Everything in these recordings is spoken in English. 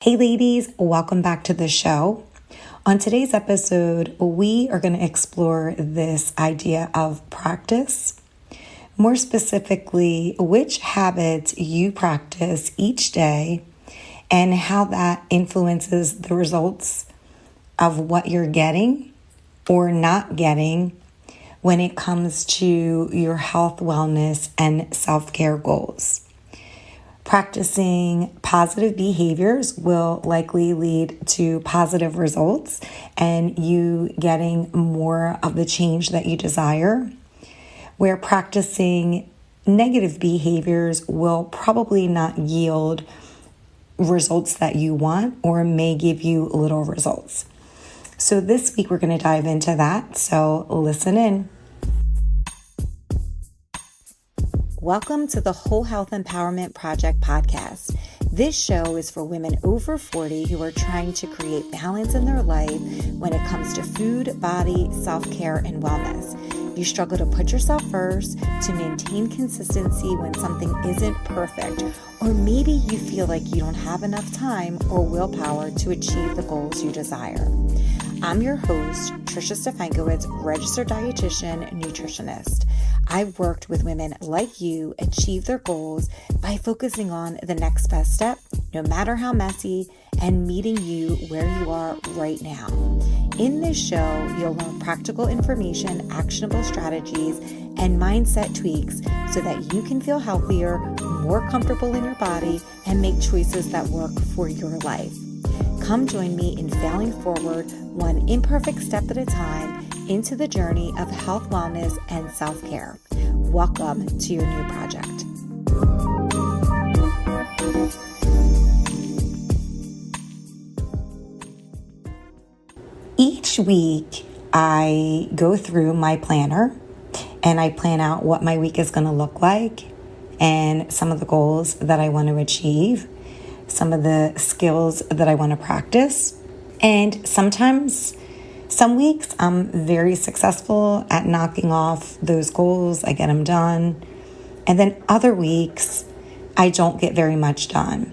Hey ladies, welcome back to the show. On today's episode, we are going to explore this idea of practice. More specifically, which habits you practice each day and how that influences the results of what you're getting or not getting when it comes to your health, wellness, and self-care goals. Practicing positive behaviors will likely lead to positive results and you getting more of the change that you desire, where practicing negative behaviors will probably not yield results that you want or may give you little results. So this week we're going to dive into that, so listen in. Welcome to the Whole Health Empowerment Project podcast. This show is for women over 40 who are trying to create balance in their life when it comes to food, body, self-care, and wellness. You struggle to put yourself first, to maintain consistency when something isn't perfect, or maybe you feel like you don't have enough time or willpower to achieve the goals you desire. I'm your host, Trisha Stefankowitz, registered dietitian and nutritionist. I've worked with women like you achieve their goals by focusing on the next best step, no matter how messy, and meeting you where you are right now. In this show, you'll learn practical information, actionable strategies, and mindset tweaks so that you can feel healthier, more comfortable in your body, and make choices that work for your life. Come join me in failing forward, one imperfect step at a time, into the journey of health, wellness, and self-care. Welcome to your new project. Each week, I go through my planner and I plan out what my week is going to look like and some of the goals that I want to achieve, some of the skills that I want to practice. And sometimes, some weeks, I'm very successful at knocking off those goals. I get them done. And then other weeks, I don't get very much done.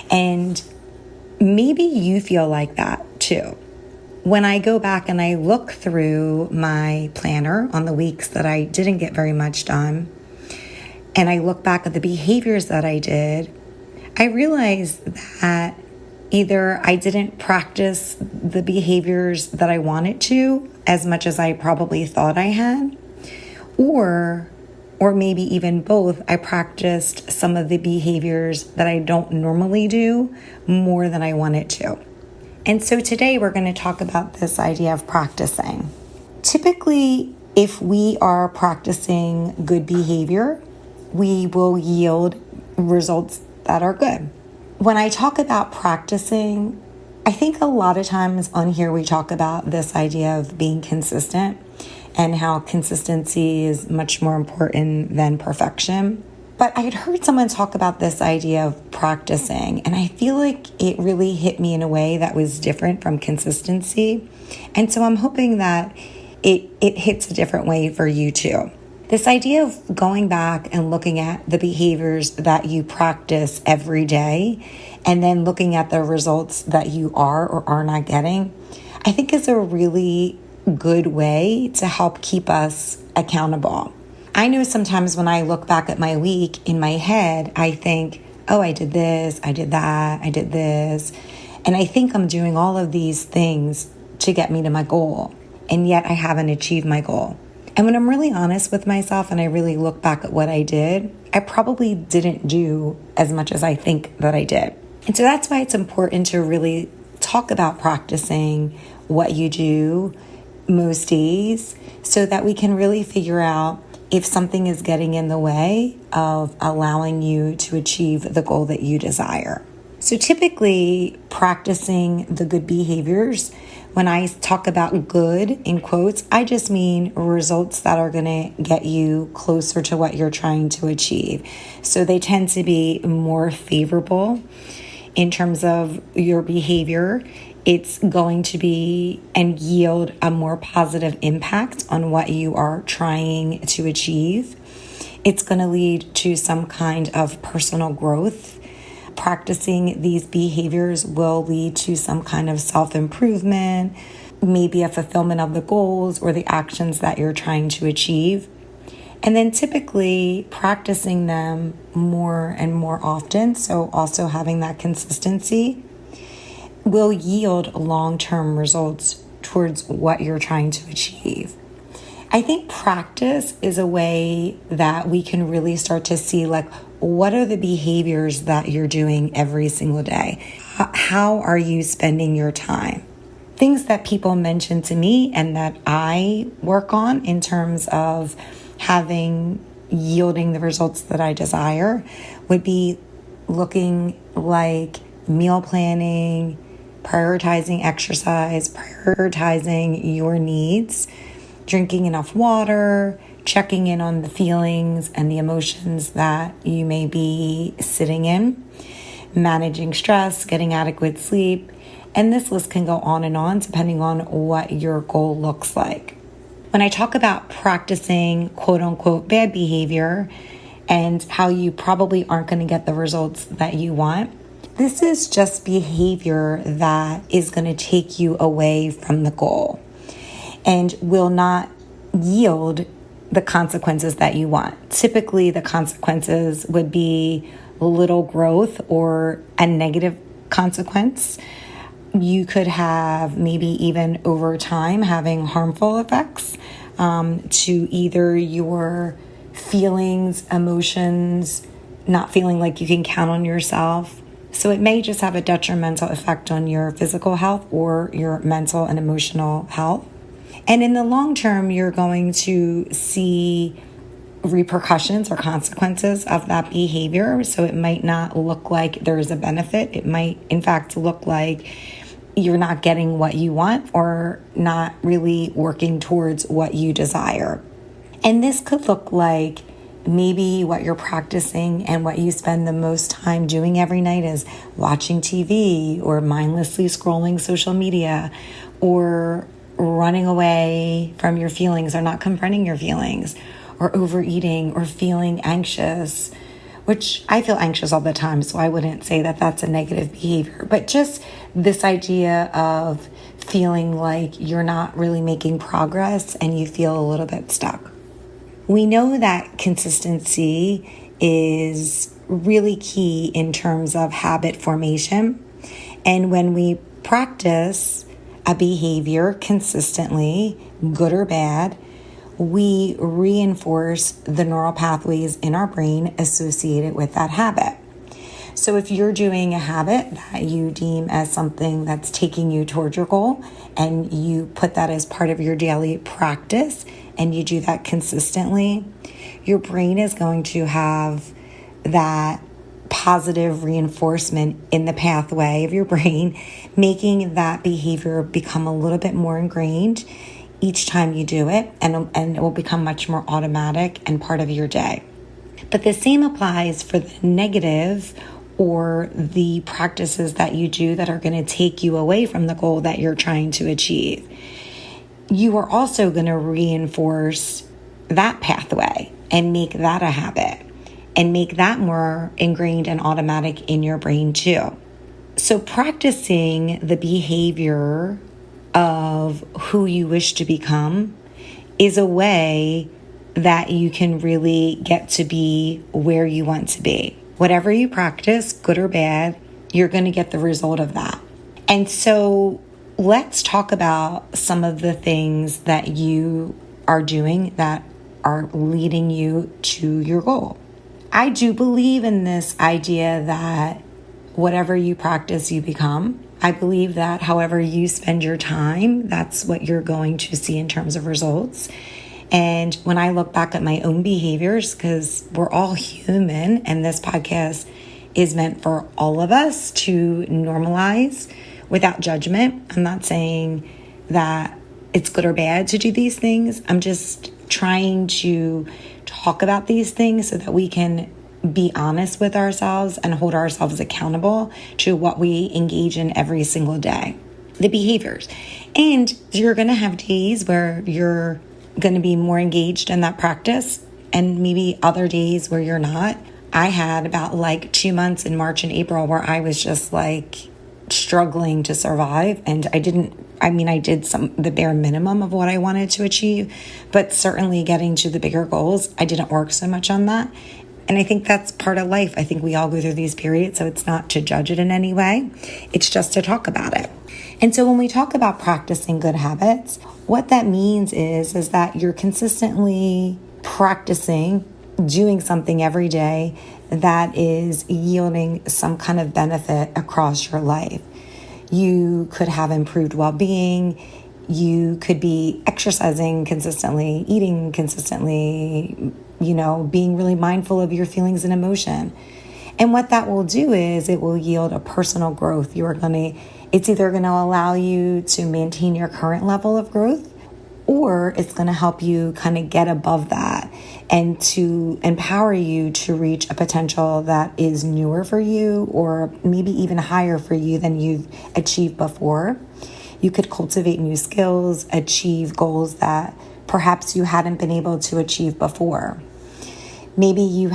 And maybe you feel like that too. When I go back and I look through my planner on the weeks that I didn't get very much done, and I look back at the behaviors that I did, I realize that either I didn't practice the behaviors that I wanted to as much as I probably thought I had, or maybe even both, I practiced some of the behaviors that I don't normally do more than I wanted to. And so today we're going to talk about this idea of practicing. Typically, if we are practicing good behavior, we will yield results that are good. When I talk about practicing, I think a lot of times on here we talk about this idea of being consistent and how consistency is much more important than perfection. But I had heard someone talk about this idea of practicing, and I feel like it really hit me in a way that was different from consistency. And so I'm hoping that it hits a different way for you too. This idea of going back and looking at the behaviors that you practice every day and then looking at the results that you are or are not getting, I think is a really good way to help keep us accountable. I know sometimes when I look back at my week in my head, I think, oh, I did this, I did that, I did this. And I think I'm doing all of these things to get me to my goal. And yet I haven't achieved my goal. And when I'm really honest with myself and I really look back at what I did, I probably didn't do as much as I think that I did. And so that's why it's important to really talk about practicing what you do most days so that we can really figure out if something is getting in the way of allowing you to achieve the goal that you desire. So typically practicing the good behaviors, when I talk about good in quotes, I just mean results that are going to get you closer to what you're trying to achieve. So they tend to be more favorable in terms of your behavior. It's going to be and yield a more positive impact on what you are trying to achieve. It's going to lead to some kind of personal growth. practicing these behaviors will lead to some kind of self-improvement, maybe a fulfillment of the goals or the actions that you're trying to achieve. And then typically practicing them more and more often, so also having that consistency, will yield long-term results towards what you're trying to achieve. I think practice is a way that we can really start to see, like, what are the behaviors that you're doing every single day? How are you spending your time? Things that people mention to me and that I work on in terms of yielding the results that I desire would be looking like meal planning, prioritizing exercise, prioritizing your needs, drinking enough water, checking in on the feelings and the emotions that you may be sitting in, managing stress, getting adequate sleep, and this list can go on and on depending on what your goal looks like. When I talk about practicing quote unquote bad behavior and how you probably aren't going to get the results that you want, this is just behavior that is going to take you away from the goal and will not yield the consequences that you want. Typically, the consequences would be little growth or a negative consequence. You could have maybe even over time having harmful effects to either your feelings, emotions, not feeling like you can count on yourself. So it may just have a detrimental effect on your physical health or your mental and emotional health. And in the long term, you're going to see repercussions or consequences of that behavior. So it might not look like there's a benefit. It might, in fact, look like you're not getting what you want or not really working towards what you desire. And this could look like maybe what you're practicing and what you spend the most time doing every night is watching TV or mindlessly scrolling social media or running away from your feelings or not confronting your feelings or overeating or feeling anxious, which I feel anxious all the time, so I wouldn't say that that's a negative behavior. But just this idea of feeling like you're not really making progress and you feel a little bit stuck. We know that consistency is really key in terms of habit formation. And when we practice a behavior consistently, good or bad, we reinforce the neural pathways in our brain associated with that habit. So if you're doing a habit that you deem as something that's taking you towards your goal and you put that as part of your daily practice and you do that consistently, your brain is going to have that positive reinforcement in the pathway of your brain, making that behavior become a little bit more ingrained each time you do it, and it will become much more automatic and part of your day. But the same applies for the negative or the practices that you do that are going to take you away from the goal that you're trying to achieve. You are also going to reinforce that pathway and make that a habit and make that more ingrained and automatic in your brain too. So practicing the behavior of who you wish to become is a way that you can really get to be where you want to be. Whatever you practice, good or bad, you're going to get the result of that. And so let's talk about some of the things that you are doing that are leading you to your goal. I do believe in this idea that whatever you practice, you become. I believe that however you spend your time, that's what you're going to see in terms of results. And when I look back at my own behaviors, because we're all human and this podcast is meant for all of us to normalize without judgment. I'm not saying that it's good or bad to do these things. I'm just trying to talk about these things so that we can be honest with ourselves and hold ourselves accountable to what we engage in every single day, the behaviors. And you're going to have days where you're going to be more engaged in that practice and maybe other days where you're not. I had about like 2 months in March and April where I was just like struggling to survive. And I did the bare minimum of what I wanted to achieve, but certainly getting to the bigger goals, I didn't work so much on that. And I think that's part of life. I think we all go through these periods, so it's not to judge it in any way. It's just to talk about it. And so when we talk about practicing good habits, what that means is that you're consistently practicing doing something every day that is yielding some kind of benefit across your life. You could have improved well-being. You could be exercising consistently, eating consistently, being really mindful of your feelings and emotion. And what that will do is it will yield a personal growth. It's either going to allow you to maintain your current level of growth, or it's going to help you kind of get above that and to empower you to reach a potential that is newer for you or maybe even higher for you than you've achieved before. You could cultivate new skills, achieve goals that perhaps you hadn't been able to achieve before. Maybe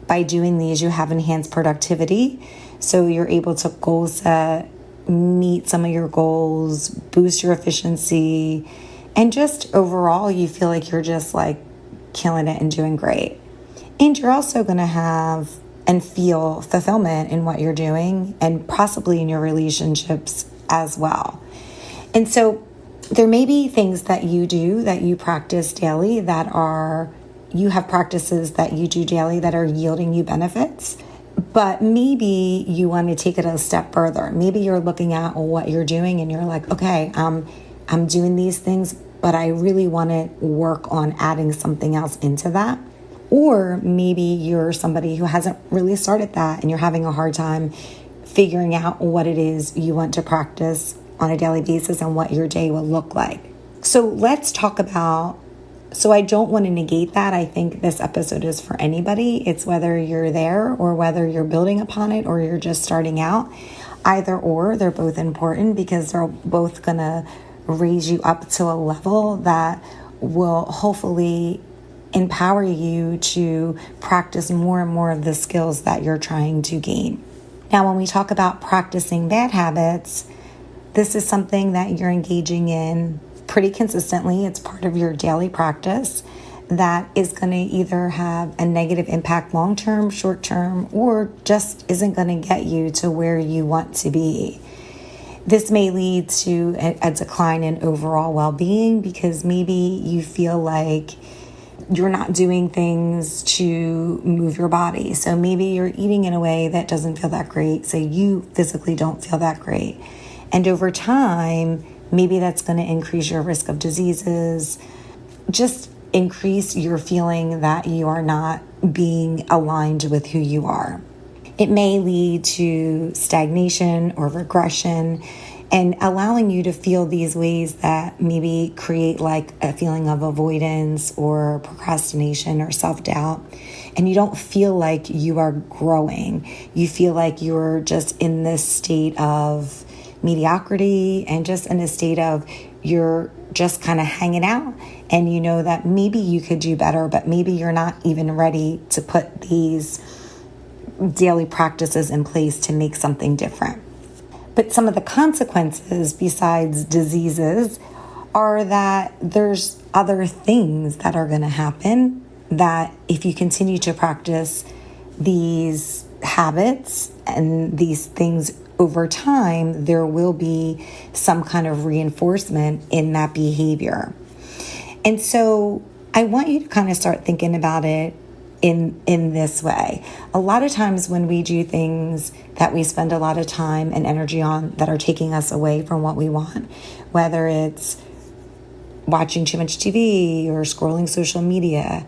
by doing these, you have enhanced productivity. So you're able to goal set, meet some of your goals, boost your efficiency, and just overall, you feel like you're just like killing it and doing great. And you're also going to have and feel fulfillment in what you're doing and possibly in your relationships as well. And so there may be things that you do, that you practice daily, you have practices that you do daily that are yielding you benefits. But maybe you want to take it a step further. Maybe you're looking at what you're doing and you're like, okay, I'm doing these things, but I really want to work on adding something else into that. Or maybe you're somebody who hasn't really started that and you're having a hard time figuring out what it is you want to practice on a daily basis and what your day will look like. So let's talk about. So I don't want to negate that. I think this episode is for anybody. It's whether you're there or whether you're building upon it or you're just starting out. Either or, they're both important because they're both going to raise you up to a level that will hopefully empower you to practice more and more of the skills that you're trying to gain. Now, when we talk about practicing bad habits, this is something that you're engaging in pretty consistently. It's part of your daily practice that is going to either have a negative impact long-term, short-term, or just isn't going to get you to where you want to be. This may lead to a decline in overall well-being because maybe you feel like you're not doing things to move your body. So maybe you're eating in a way that doesn't feel that great. So you physically don't feel that great. And over time, maybe that's going to increase your risk of diseases, just increase your feeling that you are not being aligned with who you are. It may lead to stagnation or regression and allowing you to feel these ways that maybe create like a feeling of avoidance or procrastination or self-doubt. And you don't feel like you are growing. You feel like you're just in this state of mediocrity and just in a state of you're just kind of hanging out and you know that maybe you could do better, but maybe you're not even ready to put these daily practices in place to make something different. But some of the consequences besides diseases are that there's other things that are going to happen that if you continue to practice these habits and these things over time, there will be some kind of reinforcement in that behavior. And so I want you to kind of start thinking about it in this way. A lot of times when we do things that we spend a lot of time and energy on that are taking us away from what we want, whether it's watching too much TV or scrolling social media,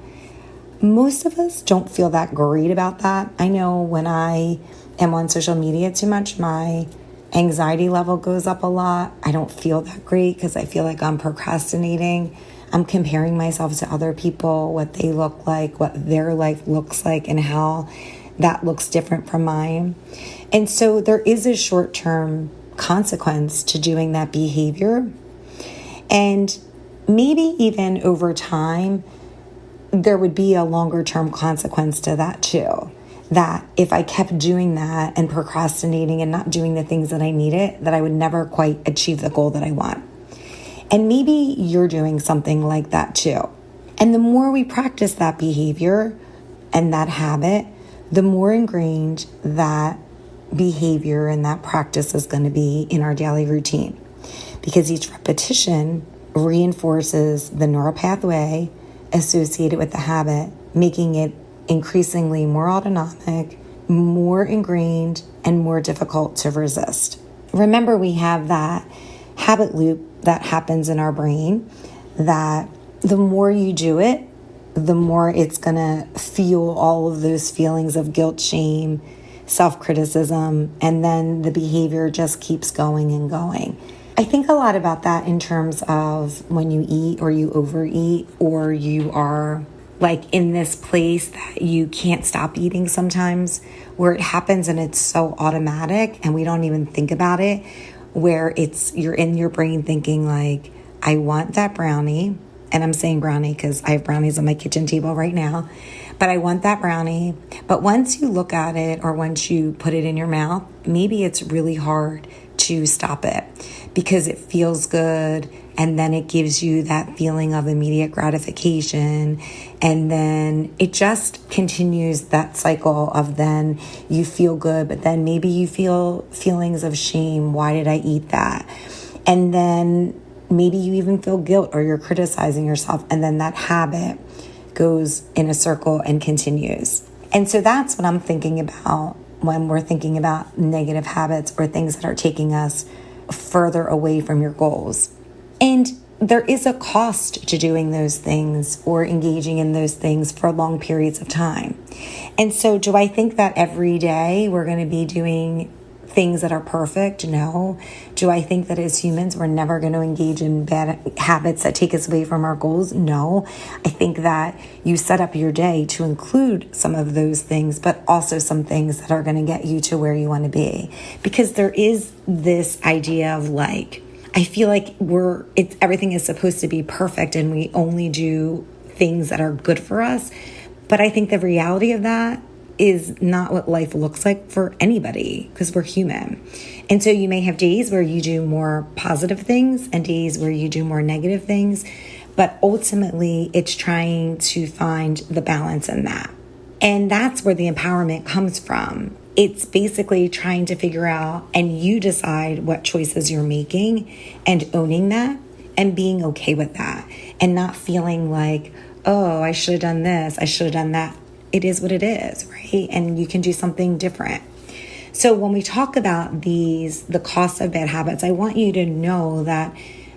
most of us don't feel that great about that. I know when I am on social media too much, my anxiety level goes up a lot. I don't feel that great because I feel like I'm procrastinating. I'm comparing myself to other people, what they look like, what their life looks like, and how that looks different from mine. And so there is a short-term consequence to doing that behavior. And maybe even over time, there would be a longer term consequence to that too. That if I kept doing that and procrastinating and not doing the things that I needed, that I would never quite achieve the goal that I want. And maybe you're doing something like that too. And the more we practice that behavior and that habit, the more ingrained that behavior and that practice is going to be in our daily routine. Because each repetition reinforces the neural pathway associated with the habit, making it increasingly more autonomic, more ingrained, and more difficult to resist. Remember, we have that habit loop that happens in our brain that the more you do it, the more it's going to fuel all of those feelings of guilt, shame, self-criticism, and then the behavior just keeps going and going. I think a lot about that in terms of when you eat or you overeat or you are like in this place that you can't stop eating sometimes, where it happens and it's so automatic and we don't even think about it, where you're in your brain thinking like, I want that brownie. And I'm saying brownie because I have brownies on my kitchen table right now. But I want that brownie. But once you look at it or once you put it in your mouth, maybe it's really hard to stop it because it feels good. And then it gives you that feeling of immediate gratification. And then it just continues that cycle of then you feel good, but then maybe you feel feelings of shame. Why did I eat that? And then maybe you even feel guilt or you're criticizing yourself. And then that habit goes in a circle and continues. And so that's what I'm thinking about when we're thinking about negative habits or things that are taking us further away from your goals. And there is a cost to doing those things or engaging in those things for long periods of time. And so do I think that every day we're going to be doing things that are perfect? No. Do I think that as humans we're never going to engage in bad habits that take us away from our goals? No. I think that you set up your day to include some of those things, but also some things that are going to get you to where you want to be. Because there is this idea of like, I feel like everything is supposed to be perfect and we only do things that are good for us. But I think the reality of that is not what life looks like for anybody because we're human. And so you may have days where you do more positive things and days where you do more negative things. But ultimately, it's trying to find the balance in that. And that's where the empowerment comes from. It's basically trying to figure out and you decide what choices you're making and owning that and being okay with that and not feeling like, oh, I should have done this, I should have done that. It is what it is, right? And you can do something different. So when we talk about the cost of bad habits, I want you to know that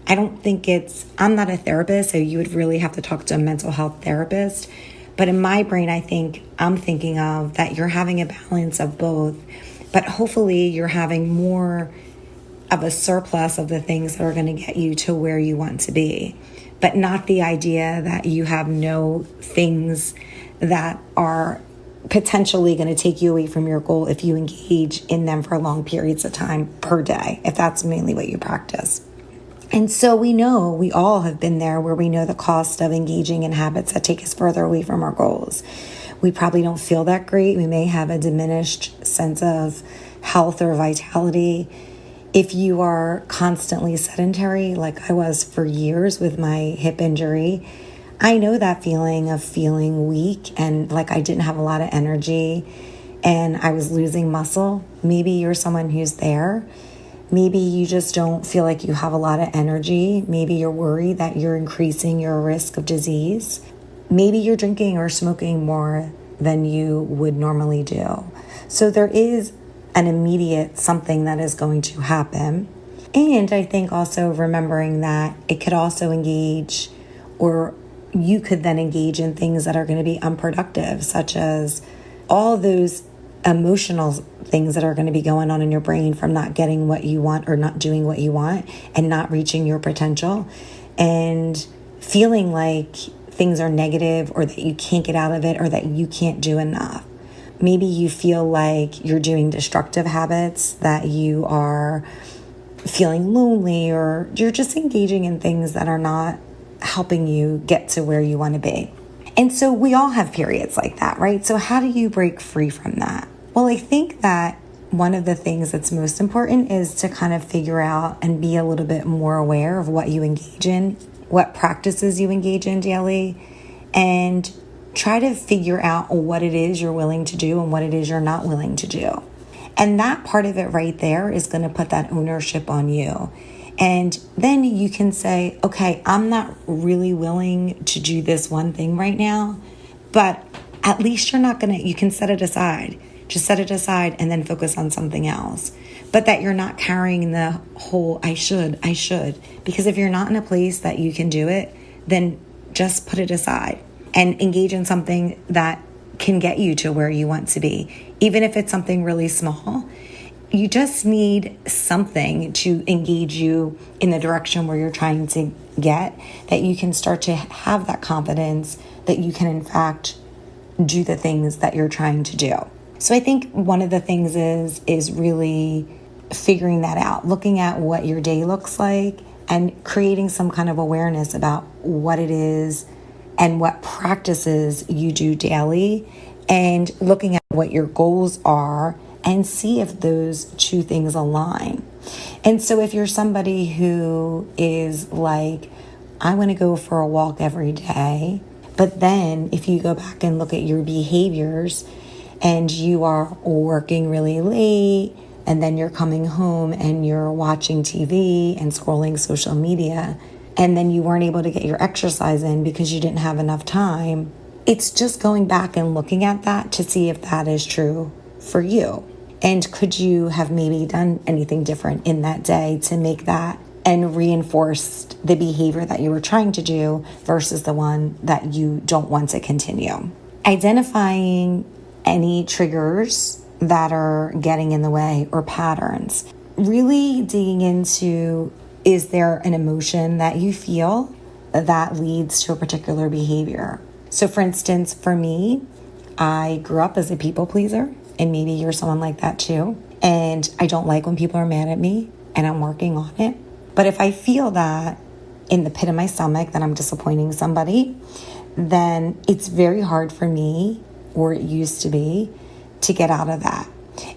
I'm not a therapist, so you would really have to talk to a mental health therapist. But in my brain, I'm thinking of that you're having a balance of both, but hopefully you're having more of a surplus of the things that are going to get you to where you want to be, but not the idea that you have no things that are potentially going to take you away from your goal if you engage in them for long periods of time per day, if that's mainly what you practice. And so we all have been there where we know the cost of engaging in habits that take us further away from our goals. We probably don't feel that great. We may have a diminished sense of health or vitality. If you are constantly sedentary, like I was for years with my hip injury, I know that feeling of feeling weak and like I didn't have a lot of energy and I was losing muscle. Maybe you're someone who's there. Maybe you just don't feel like you have a lot of energy. Maybe you're worried that you're increasing your risk of disease. Maybe you're drinking or smoking more than you would normally do. So there is an immediate something that is going to happen. And I think also remembering that it could also engage or you could then engage in things that are going to be unproductive, such as all those emotional things that are going to be going on in your brain from not getting what you want or not doing what you want and not reaching your potential and feeling like things are negative or that you can't get out of it or that you can't do enough. Maybe you feel like you're doing destructive habits, that you are feeling lonely or you're just engaging in things that are not helping you get to where you want to be. And so we all have periods like that, right? So how do you break free from that? Well, I think that one of the things that's most important is to kind of figure out and be a little bit more aware of what you engage in, what practices you engage in daily, and try to figure out what it is you're willing to do and what it is you're not willing to do. And that part of it right there is going to put that ownership on you. And then you can say, okay, I'm not really willing to do this one thing right now, but at least you can set it aside. Just set it aside and then focus on something else. But that you're not carrying the whole, I should. Because if you're not in a place that you can do it, then just put it aside and engage in something that can get you to where you want to be. Even if it's something really small, you just need something to engage you in the direction where you're trying to get, that you can start to have that confidence that you can in fact do the things that you're trying to do. So I think one of the things is really figuring that out, looking at what your day looks like and creating some kind of awareness about what it is and what practices you do daily, and looking at what your goals are and see if those two things align. And so if you're somebody who is like, I want to go for a walk every day, but then if you go back and look at your behaviors and you are working really late and then you're coming home and you're watching TV and scrolling social media, and then you weren't able to get your exercise in because you didn't have enough time, it's just going back and looking at that to see if that is true for you. And could you have maybe done anything different in that day to make that and reinforced the behavior that you were trying to do versus the one that you don't want to continue? Identifying any triggers that are getting in the way or patterns. Really digging into, is there an emotion that you feel that leads to a particular behavior? So for instance, for me, I grew up as a people pleaser, and maybe you're someone like that too. And I don't like when people are mad at me, and I'm working on it. But if I feel that in the pit of my stomach that I'm disappointing somebody, then it's very hard for me, or it used to be, to get out of that.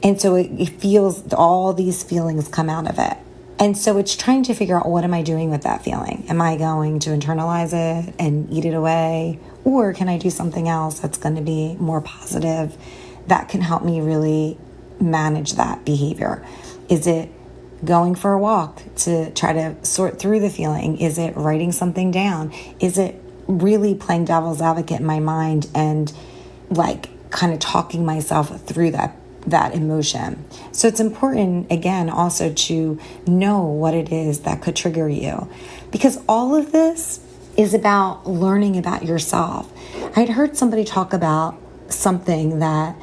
And so it feels, all these feelings come out of it. And so it's trying to figure out, what am I doing with that feeling? Am I going to internalize it and eat it away? Or can I do something else that's going to be more positive that can help me really manage that behavior? Is it going for a walk to try to sort through the feeling? Is it writing something down? Is it really playing devil's advocate in my mind and like kind of talking myself through that emotion? So it's important, again, also to know what it is that could trigger you, because all of this is about learning about yourself. I'd heard somebody talk about something that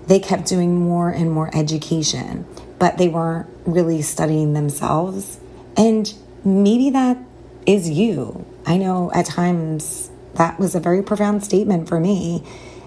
they kept doing more and more education, but they weren't really studying themselves. And maybe that is you. I know at times that was a very profound statement for me.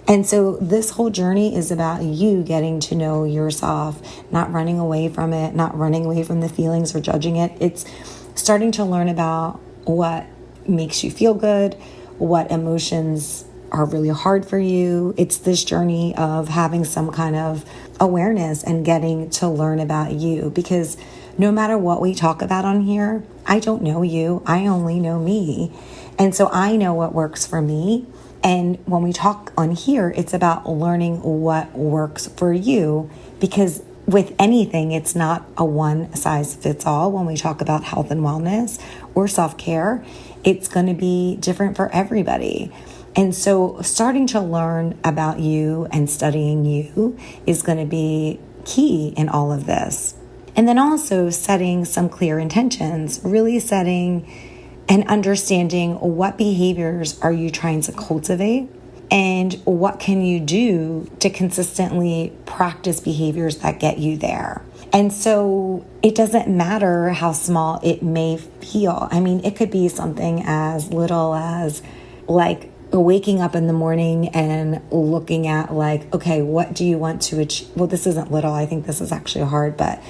And so this whole journey is about you getting to know yourself, not running away from it, not running away from the feelings or judging it. It's starting to learn about what makes you feel good, what emotions are really hard for you. It's this journey of having some kind of awareness and getting to learn about you, because no matter what we talk about on here, I don't know you. I only know me. And so I know what works for me. And when we talk on here, it's about learning what works for you, because with anything, it's not a one size fits all. When we talk about health and wellness or self-care, it's going to be different for everybody. And so starting to learn about you and studying you is going to be key in all of this. And then also setting some clear intentions, really setting and understanding what behaviors are you trying to cultivate and what can you do to consistently practice behaviors that get you there. And so it doesn't matter how small it may feel. I mean, it could be something as little as like waking up in the morning and looking at like, okay, what do you want to achieve? Well, this isn't little. I think this is actually hard, but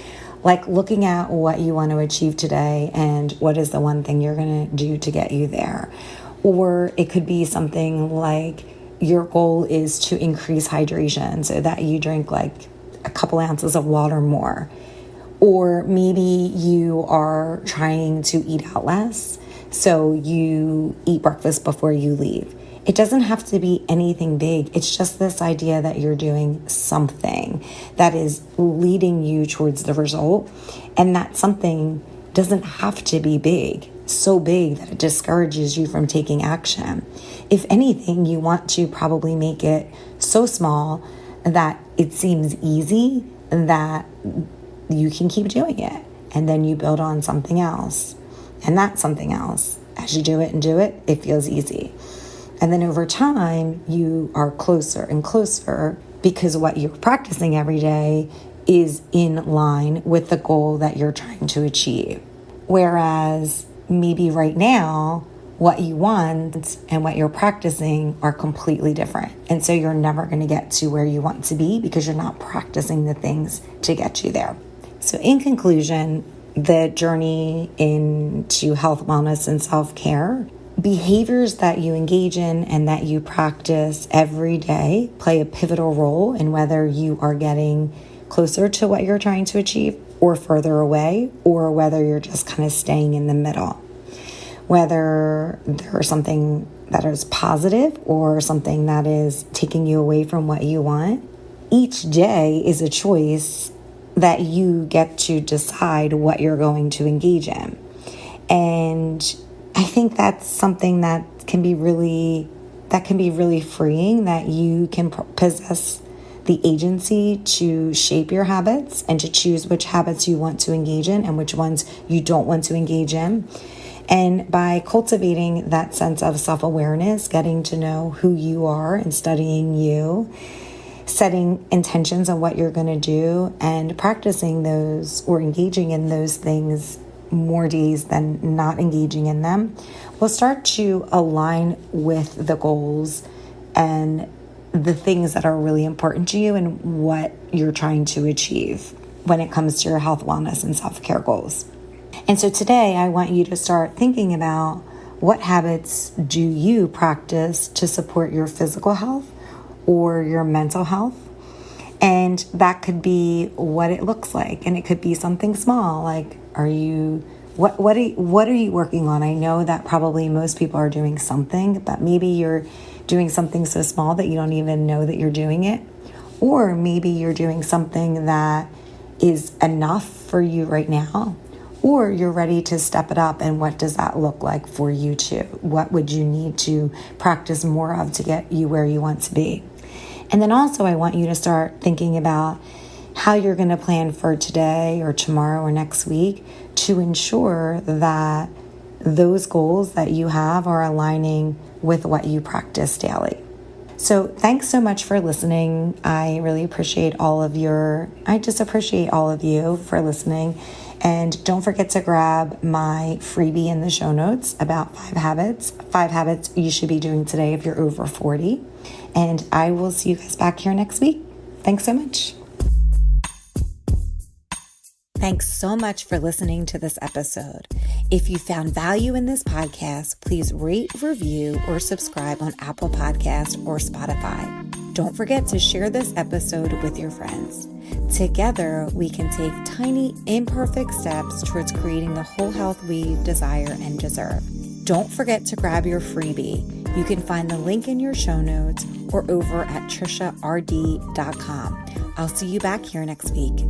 like looking at what you want to achieve today and what is the one thing you're going to do to get you there. Or it could be something like your goal is to increase hydration so that you drink like a couple ounces of water more. Or maybe you are trying to eat out less, so you eat breakfast before you leave. It doesn't have to be anything big. It's just this idea that you're doing something that is leading you towards the result. And that something doesn't have to be big, so big that it discourages you from taking action. If anything, you want to probably make it so small that it seems easy, that you can keep doing it. And then you build on something else. And that's something else. As you do it, it feels easy. And then over time, you are closer and closer because what you're practicing every day is in line with the goal that you're trying to achieve. Whereas maybe right now, what you want and what you're practicing are completely different. And so you're never going to get to where you want to be because you're not practicing the things to get you there. So in conclusion, the journey into health, wellness, and self-care, behaviors that you engage in and that you practice every day play a pivotal role in whether you are getting closer to what you're trying to achieve or further away, or whether you're just kind of staying in the middle. Whether there's something that is positive or something that is taking you away from what you want, each day is a choice that you get to decide what you're going to engage in. And I think that's something that can be really freeing, that you can possess the agency to shape your habits and to choose which habits you want to engage in and which ones you don't want to engage in. And by cultivating that sense of self-awareness, getting to know who you are and studying you, setting intentions on what you're going to do and practicing those or engaging in those things more days than not engaging in them, will start to align with the goals and the things that are really important to you and what you're trying to achieve when it comes to your health, wellness, and self-care goals. And so today I want you to start thinking about what habits do you practice to support your physical health or your mental health. And that could be what it looks like. And it could be something small, like what are you working on? I know that probably most people are doing something, but maybe you're doing something so small that you don't even know that you're doing it. Or maybe you're doing something that is enough for you right now. Or you're ready to step it up, and what does that look like for you too? What would you need to practice more of to get you where you want to be? And then also I want you to start thinking about how you're going to plan for today or tomorrow or next week to ensure that those goals that you have are aligning with what you practice daily. So thanks so much for listening. I really appreciate I just appreciate all of you for listening. And don't forget to grab my freebie in the show notes about 5 habits you should be doing today if you're over 40. And I will see you guys back here next week. Thanks so much. Thanks so much for listening to this episode. If you found value in this podcast, please rate, review, or subscribe on Apple Podcasts or Spotify. Don't forget to share this episode with your friends. Together, we can take tiny, imperfect steps towards creating the whole health we desire and deserve. Don't forget to grab your freebie. You can find the link in your show notes or over at triciard.com. I'll see you back here next week.